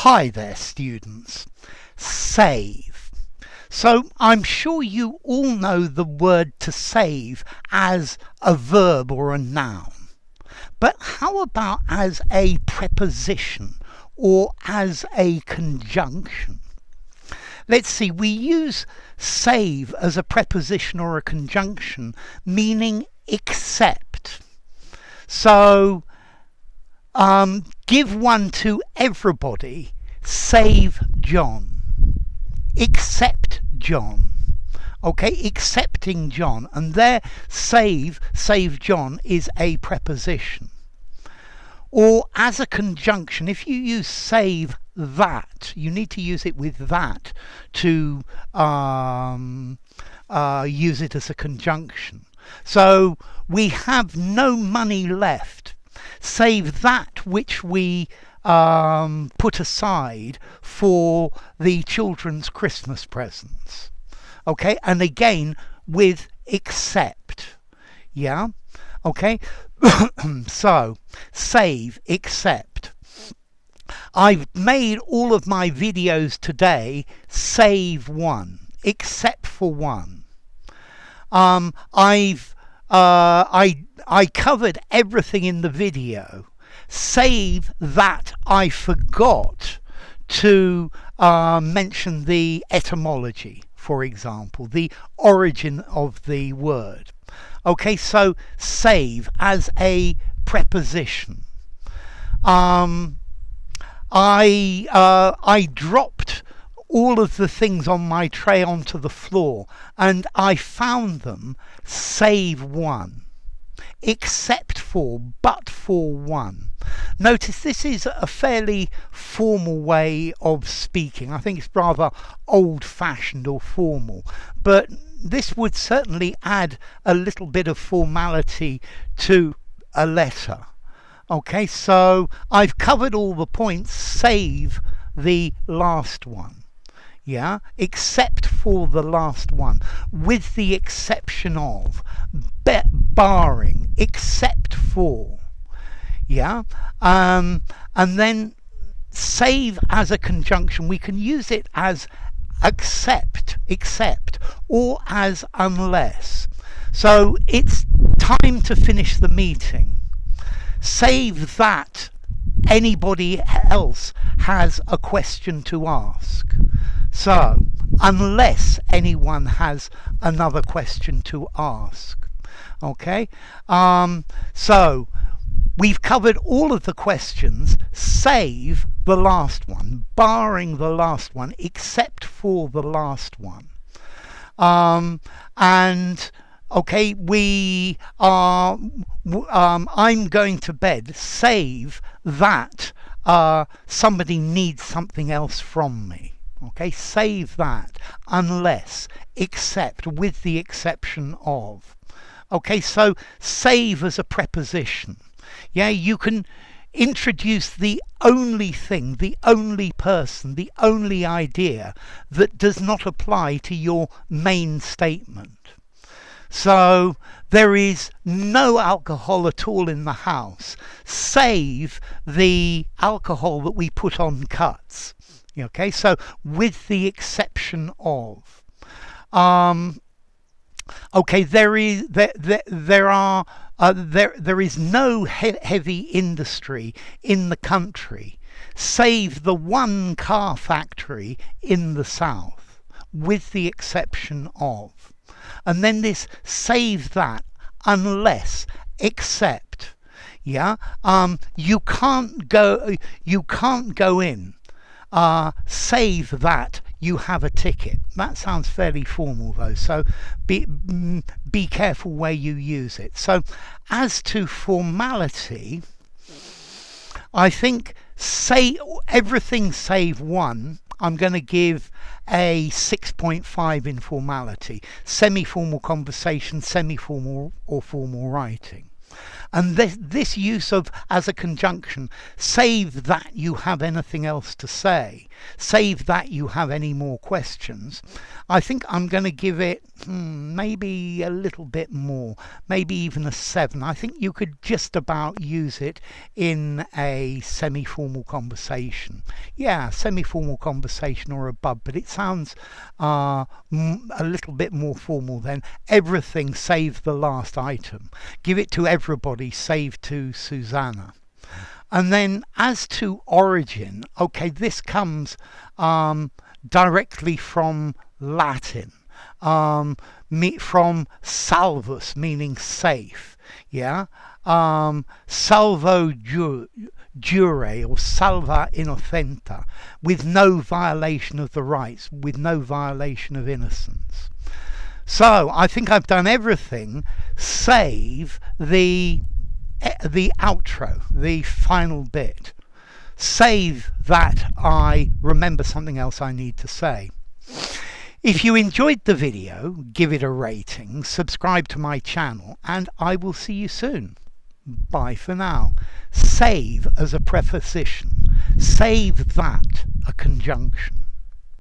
Hi there, students. Save. So I'm sure you all know the word to save as a verb or a noun. But how about as a preposition or as a conjunction? Let's see, we use save as a preposition or a conjunction meaning except. So give one to everybody, save John, except John. Okay, accepting John, and there save John is a preposition. Or as a conjunction, if you use save that, you need to use it with that to use it as a conjunction. So we have no money left. Save that which we put aside for the children's Christmas presents. Okay, and again with except. Yeah, okay. So save, except. I've made all of my videos today save one, except for one. I covered everything in the video, save that I forgot to mention the etymology, for example, the origin of the word. Okay, so save as a preposition. I dropped all of the things on my tray onto the floor and I found them save one, except for, but for one. Notice this is a fairly formal way of speaking. I think it's rather old-fashioned or formal, but this would certainly add a little bit of formality to a letter. Okay, so I've covered all the points, save the last one. Yeah, except for the last one, with the exception of, barring, except for. Yeah, and then save as a conjunction, we can use it as except, or as unless. So it's time to finish the meeting. Save that anybody else has a question to ask. So, unless anyone has another question to ask. Okay? So, we've covered all of the questions, save the last one, barring the last one, except for the last one. And okay, we are, I'm going to bed, save that somebody needs something else from me. Okay, save that, unless, except, with the exception of. Okay, so save as a preposition. Yeah, you can introduce the only thing, the only person, the only idea that does not apply to your main statement. So there is no alcohol at all in the house, save the alcohol that we put on cuts. Okay, so with the exception of. Okay, there is no heavy industry in the country, save the one car factory in the south, with the exception of. And then this save that, unless, except. Yeah, you can't go in. Save that you have a ticket. That sounds fairly formal though, so be careful where you use it. So as to formality, I think say everything save one, I'm going to give a 6.5 in formality. Semi-formal conversation, semi-formal or formal writing. And this use of as a conjunction, save that you have anything else to say, save that you have any more questions, I think I'm going to give it maybe a little bit more, maybe even a 7. I think you could just about use it in a semi-formal conversation. Yeah, semi-formal conversation or above, but it sounds a little bit more formal than everything save the last item. Give it to everybody save to Susanna. And then as to origin, okay, this comes directly from Latin, from salvus, meaning safe, yeah? Salvo jure, or salva innocenta, with no violation of the rights, with no violation of innocence. So I think I've done everything save the outro, the final bit. Save that I remember something else I need to say. If you enjoyed the video, give it a rating, subscribe to my channel, and I will see you soon. Bye for now. Save as a preposition. Save that a conjunction.